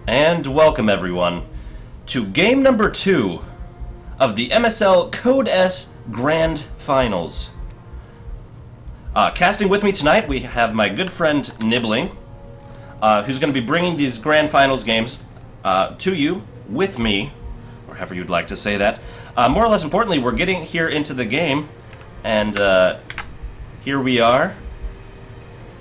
And welcome everyone to game number 2 of the MSL Code S Grand Finals. Casting with me tonight, we have my good friend Nibbling, who's going to be bringing these Grand Finals games to you with me, or however you'd like to say that. More or less importantly, we're getting here into the game, and here we are.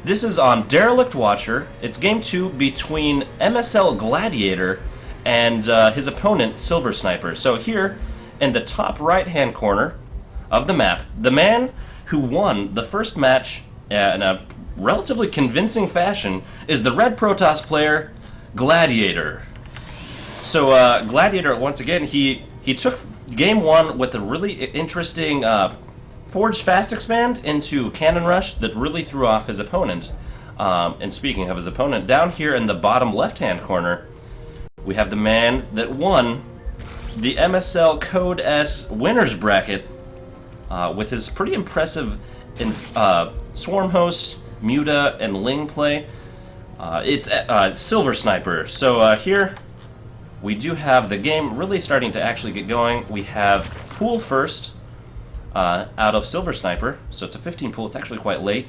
This is on Derelict Watcher. It's game 2 between MSL Gladiator and his opponent, SilverSnyper. So here, in the top right-hand corner of the map, the man who won the first match in a relatively convincing fashion is the Red Protoss player, Gladiator. So Gladiator, once again, he took game 1 with a really interesting Forge Fast Expand into Cannon Rush that really threw off his opponent. And speaking of his opponent, down here in the bottom left-hand corner, we have the man that won the MSL Code S winners bracket with his pretty impressive Swarm Host, Muta, and Ling play. It's SilverSnyper. So here we do have the game really starting to actually get going. We have pool first. Out of SilverSnyper, so it's a 15 pool. It's actually quite late,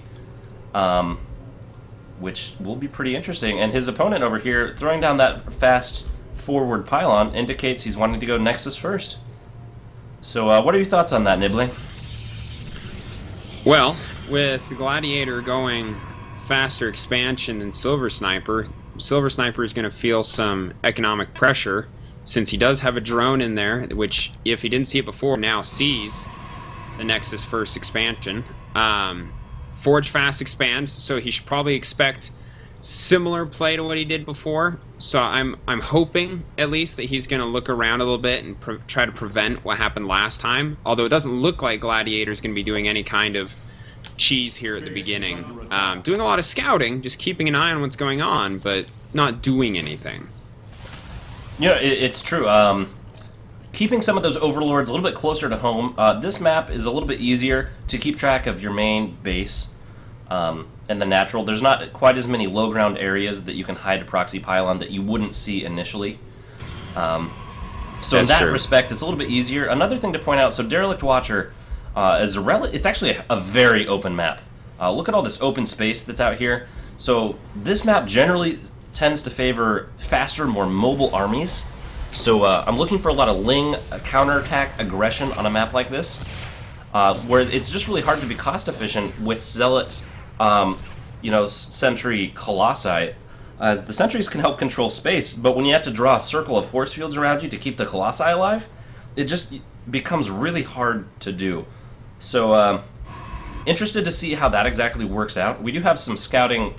which will be pretty interesting. And his opponent over here, throwing down that fast forward pylon, indicates he's wanting to go Nexus first. So what are your thoughts on that, Nibbling? Well, with Gladiator going faster expansion than SilverSnyper, SilverSnyper is going to feel some economic pressure, since he does have a drone in there, which, if he didn't see it before, now sees the Nexus first expansion. Forge Fast Expand, so he should probably expect similar play to what he did before. So I'm hoping, at least, that he's going to look around a little bit and try to prevent what happened last time. Although it doesn't look like Gladiator's going to be doing any kind of cheese here at the beginning. Doing a lot of scouting, just keeping an eye on what's going on, but not doing anything. You know, it's true. Keeping some of those overlords a little bit closer to home. This map is a little bit easier to keep track of your main base and the natural. There's not quite as many low ground areas that you can hide a proxy pylon that you wouldn't see initially. So in that respect, it's a little bit easier. Another thing to point out, so Derelict Watcher is it's actually a very open map. Look at all this open space that's out here. So this map generally tends to favor faster, more mobile armies. So I'm looking for a lot of Ling counterattack aggression on a map like this, whereas it's just really hard to be cost efficient with Zealot, Sentry Colossi, as the Sentries can help control space, but when you have to draw a circle of force fields around you to keep the Colossi alive, it just becomes really hard to do. So interested to see how that exactly works out. We do have some scouting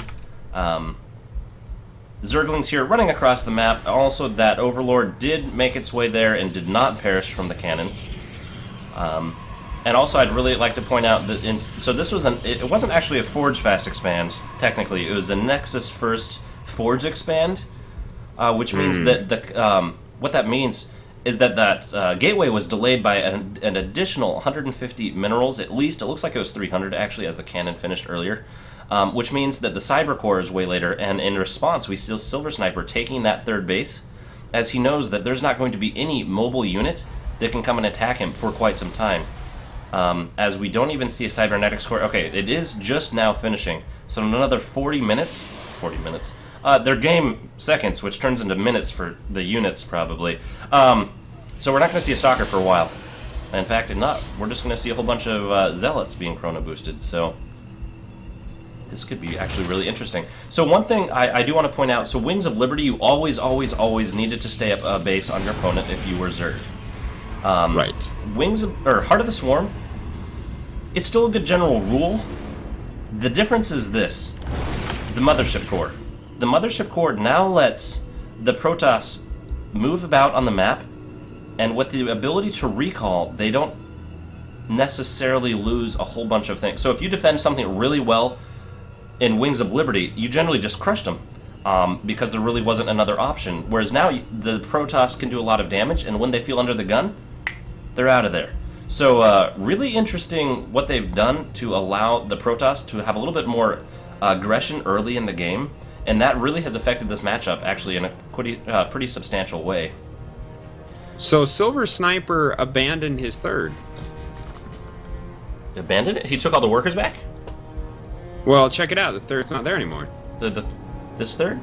Zerglings here running across the map. Also, that Overlord did make its way there and did not perish from the cannon. And also, I'd really like to point out that so this was it wasn't actually a Forge Fast Expand. Technically, it was a Nexus First Forge Expand, which means that what that means is that gateway was delayed by an additional 150 minerals at least. It looks like it was 300 actually, as the cannon finished earlier. Which means that the Cyber Core is way later, and in response, we see SilverSnyper taking that third base, as he knows that there's not going to be any mobile unit that can come and attack him for quite some time. As we don't even see a Cybernetics Core. Okay, it is just now finishing, so in another 40 minutes, they're game seconds, which turns into minutes for the units, probably. So we're not going to see a Stalker for a while. In fact, we're just going to see a whole bunch of Zealots being chrono boosted, so this could be actually really interesting. So one thing I do want to point out, so Wings of Liberty, you always needed to stay up a base on your opponent if you were Zerg. Right. Heart of the Swarm, it's still a good general rule. The difference is this: the Mothership Core. The Mothership Core now lets the Protoss move about on the map, and with the ability to recall, they don't necessarily lose a whole bunch of things. So if you defend something really well in Wings of Liberty, you generally just crushed them because there really wasn't another option. Whereas now the Protoss can do a lot of damage, and when they feel under the gun, they're out of there. So really interesting what they've done to allow the Protoss to have a little bit more aggression early in the game And that really has affected this matchup, actually, in a pretty substantial way. So SilverSnyper abandoned his third. Abandoned it? He took all the workers back? Well, check it out. The third's not there anymore. This third?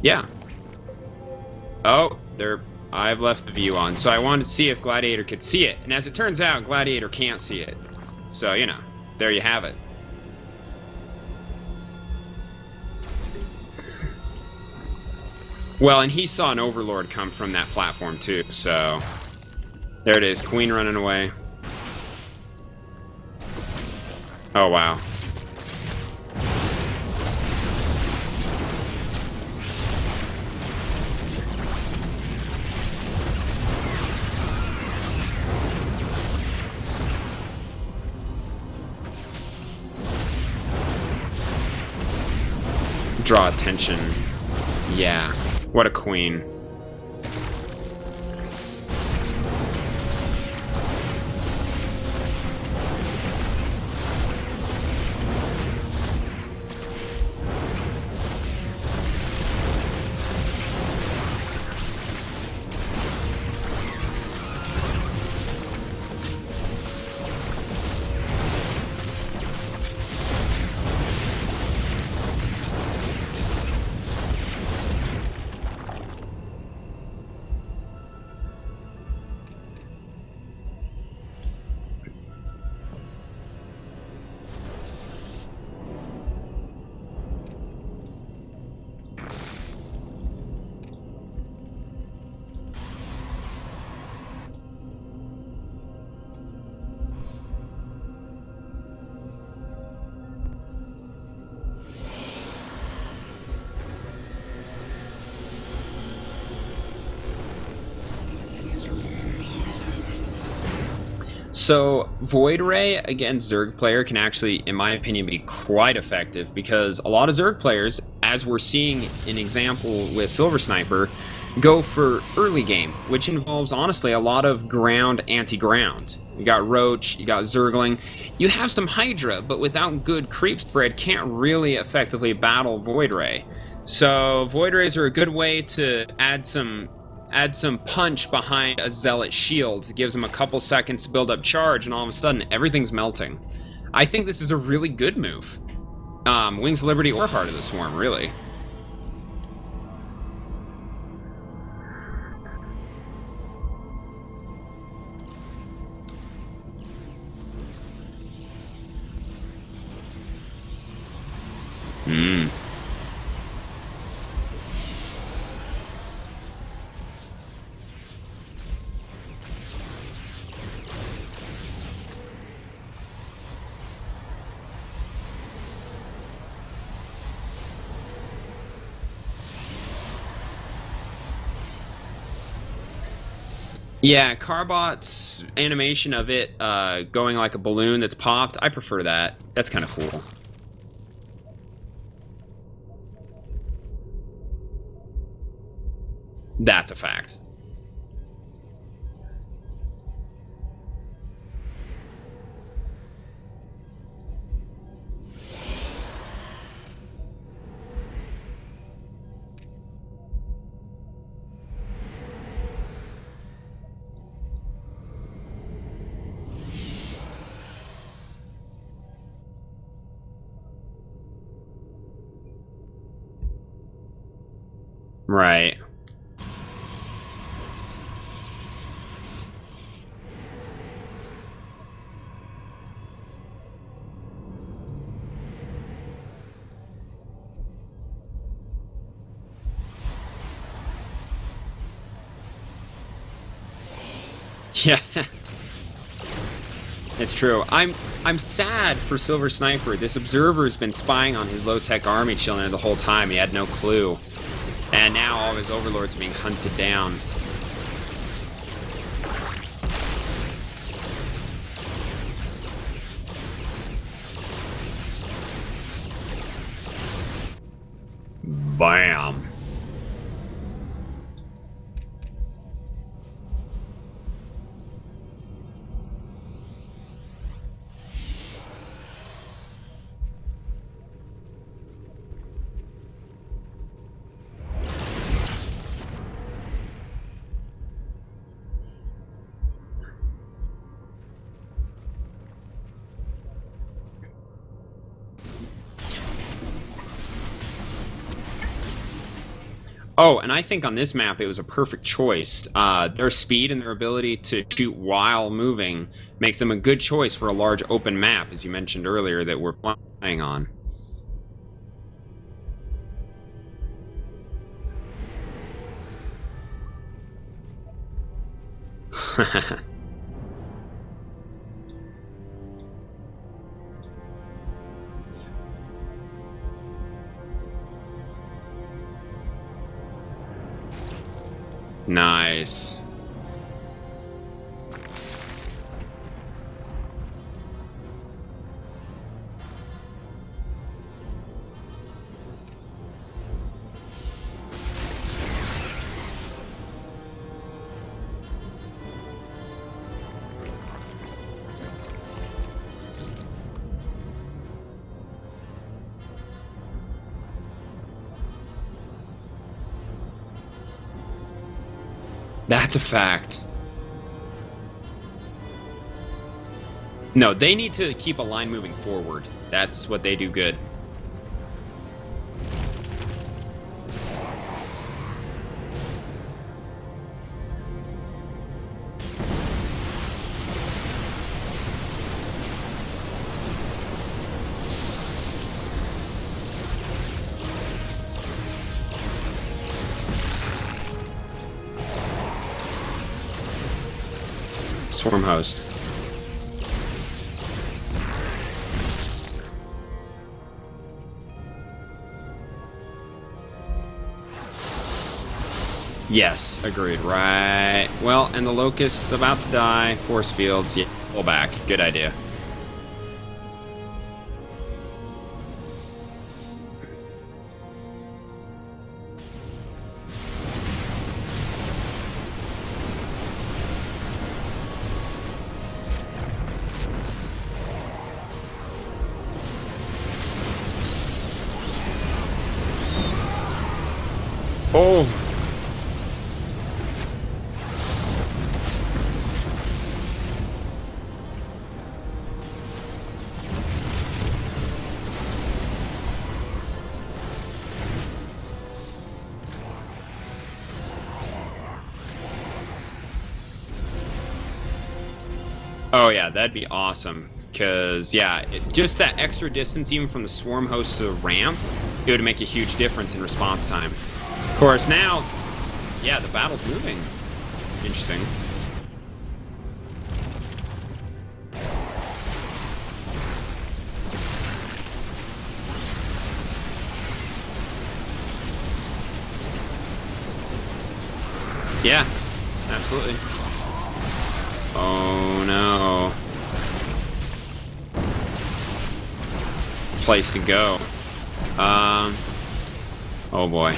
Yeah. Oh, there. I've left the view on, so I wanted to see if Gladiator could see it. And as it turns out, Gladiator can't see it. So, you know, there you have it. Well, and he saw an Overlord come from that platform too, so... There it is, Queen running away. Oh, wow. Draw attention. Yeah. What a queen. So, Void Ray against Zerg player can actually, in my opinion, be quite effective because a lot of Zerg players, as we're seeing an example with SilverSnyper, go for early game, which involves, honestly, a lot of ground anti-ground. You got Roach, you got Zergling, you have some Hydra, but without good creep spread, can't really effectively battle Void Ray. So, Void Rays are a good way to add some punch behind a Zealot shield. It gives them a couple seconds to build up charge, and all of a sudden, everything's melting. I think this is a really good move. Wings of Liberty or Heart of the Swarm, really. Yeah, Carbot's animation of it going like a balloon that's popped, I prefer that. That's kind of cool. That's a fact. Right. Yeah. It's true. I'm sad for SilverSnyper. This observer's been spying on his low-tech army chilling there the whole time. He had no clue. And now all of his overlords are being hunted down. Bam. Oh, and I think on this map it was a perfect choice. Their speed and their ability to shoot while moving makes them a good choice for a large open map, as you mentioned earlier, that we're playing on. Nice. That's a fact. No, they need to keep a line moving forward. That's what they do good. Swarm host. Yes, agreed. Right. Well, and the locust's about to die. Force fields. Yeah, pull back. Good idea. Oh. Oh yeah, that'd be awesome. Because, yeah, just that extra distance even from the swarm host to the ramp, it would make a huge difference in response time. Of course, now, yeah, the battle's moving. Interesting. Yeah, absolutely. Oh no. Place to go. Oh boy.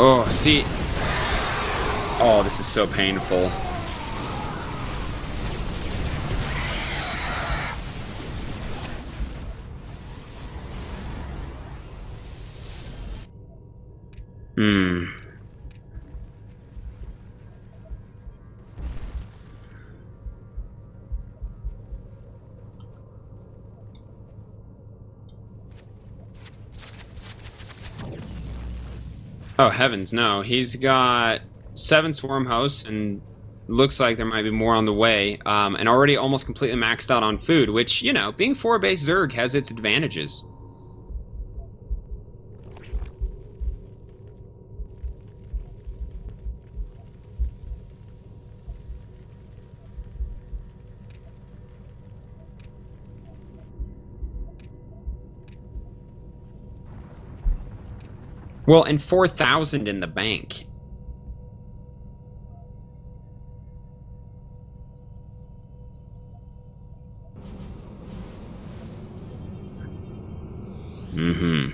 Oh, see. Oh, this is so painful. Oh, heavens, no. He's got 7 swarm hosts, and looks like there might be more on the way, and already almost completely maxed out on food, which, you know, being 4-base Zerg has its advantages. Well, and 4,000 in the bank. Mm-hmm.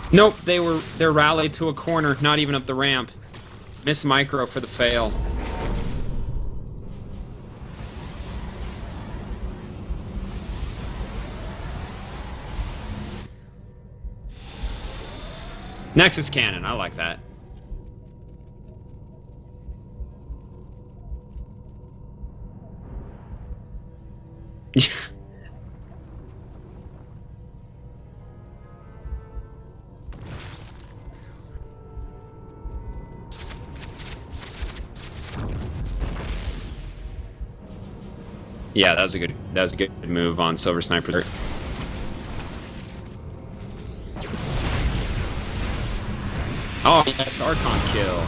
Nope, they're rallied to a corner, not even up the ramp. Miss micro for the fail. Nexus cannon, I like that. Yeah, that was a good move on SilverSnyper. Oh yes, Archon kill.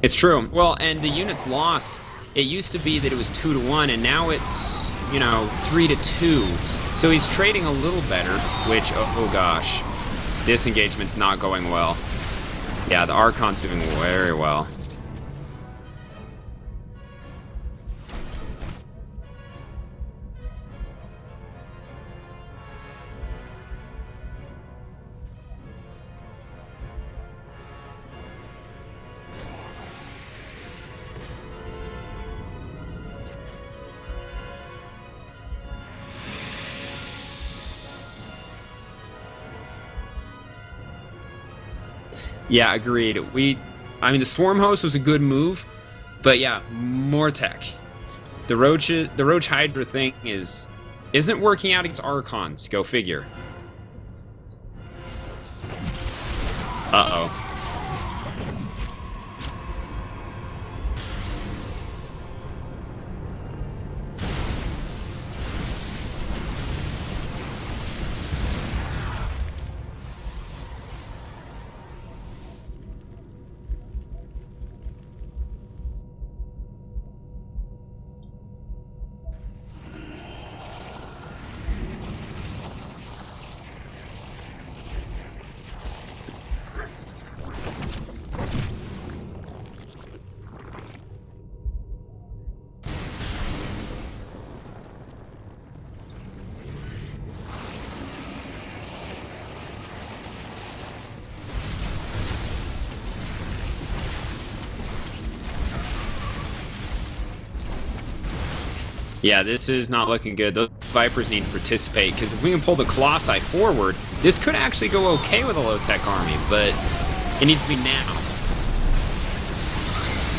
It's true. Well, and the unit's lost. It used to be that it was 2-1, and now it's, you know, 3-2. So he's trading a little better, which, oh gosh. This engagement's not going well. Yeah, the Archon's doing very well. Yeah, agreed. I mean, the Swarm Host was a good move, but yeah, more tech. The Roach Hydra thing isn't working out against Archons. Go figure. Uh-oh. Yeah, this is not looking good. Those Vipers need to participate, because if we can pull the Colossi forward, this could actually go okay with a low-tech army, but it needs to be now.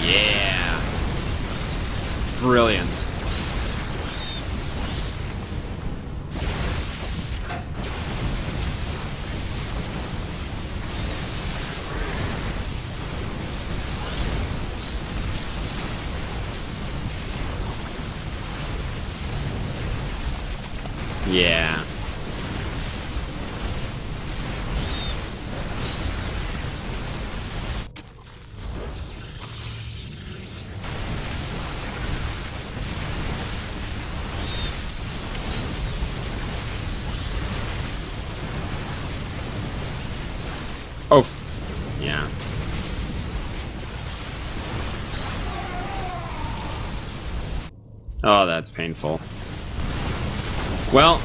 Yeah. Brilliant. Yeah. Oh, yeah. Oh, that's painful. Well,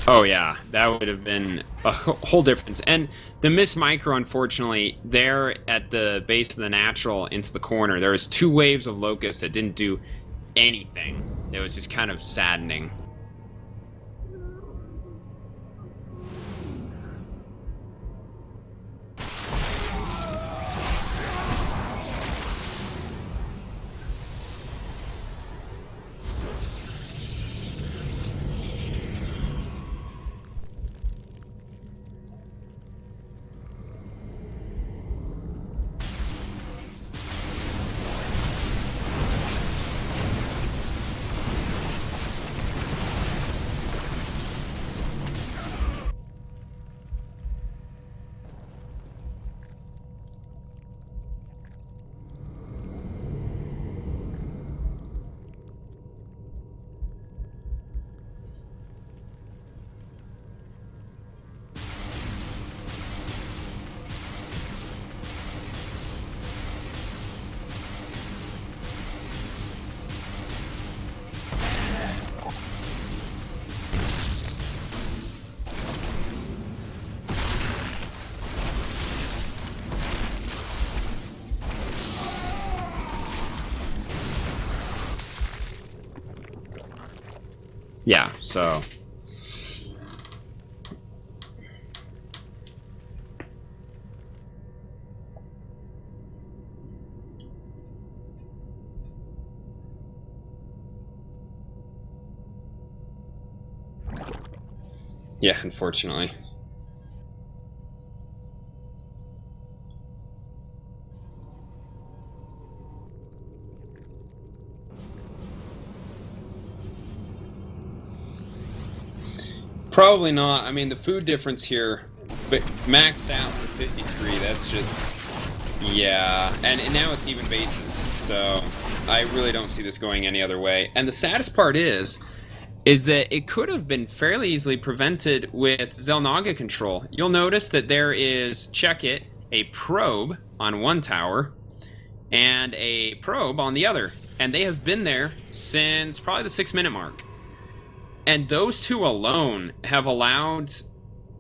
oh yeah, that would have been a whole difference. And the Miss Micro, unfortunately, there at the base of the natural into the corner, there was 2 waves of Locust that didn't do anything. It was just kind of saddening. Yeah, so... Yeah, unfortunately. Probably not. I mean, the food difference here, but maxed out to 53, that's just... Yeah, and now it's even bases, so I really don't see this going any other way. And the saddest part is that it could have been fairly easily prevented with Xel'Naga control. You'll notice that there is, check it, a probe on one tower and a probe on the other. And they have been there since probably the 6-minute mark. And those two alone have allowed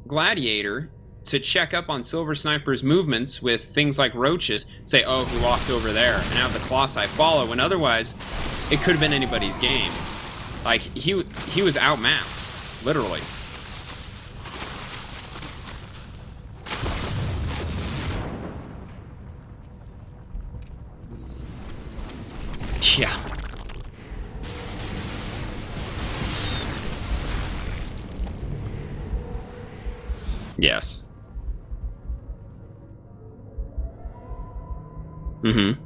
Gladiator to check up on SilverSnyper's movements with things like roaches, say, oh, he walked over there, and have the Colossi follow, when otherwise it could have been anybody's game. Like, he was outmapped, literally. Yeah. Yes. Mm-hmm.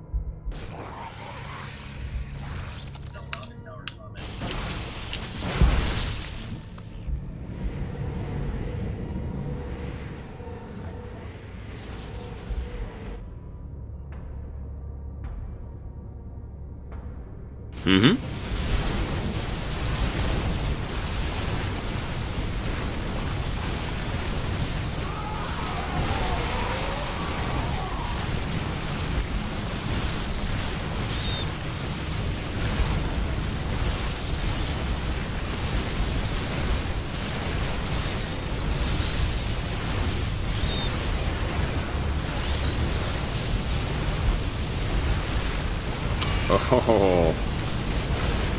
Mm-hmm. Oh,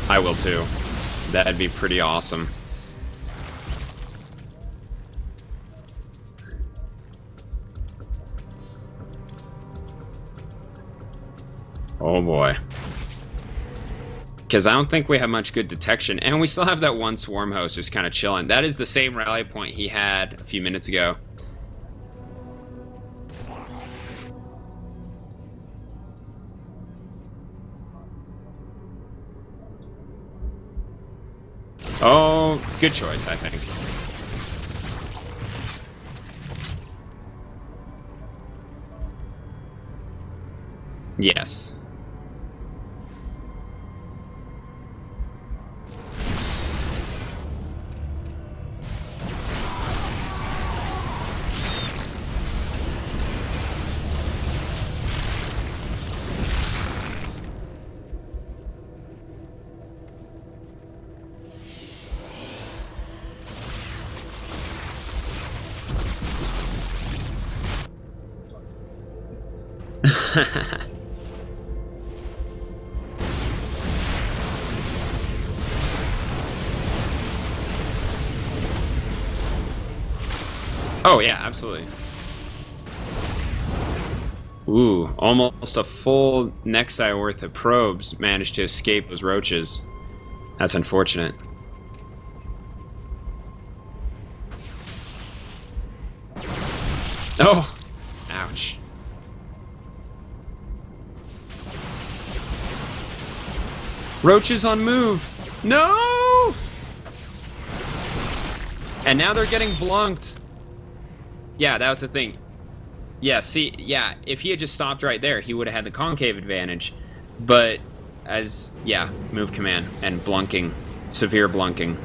I will too. That'd be pretty awesome. Oh boy. Because I don't think we have much good detection. And we still have that one swarm host just kind of chilling. That is the same rally point he had a few minutes ago. Oh, good choice, I think. Yes. Oh, yeah, absolutely. Ooh, almost a full next eye worth of probes managed to escape those roaches. That's unfortunate. Oh! Ouch. Roaches on move! No! And now they're getting blunked. Yeah, that was the thing. Yeah, see, yeah, if he had just stopped right there, he would have had the concave advantage. But, yeah, move command and blunking. Severe blunking.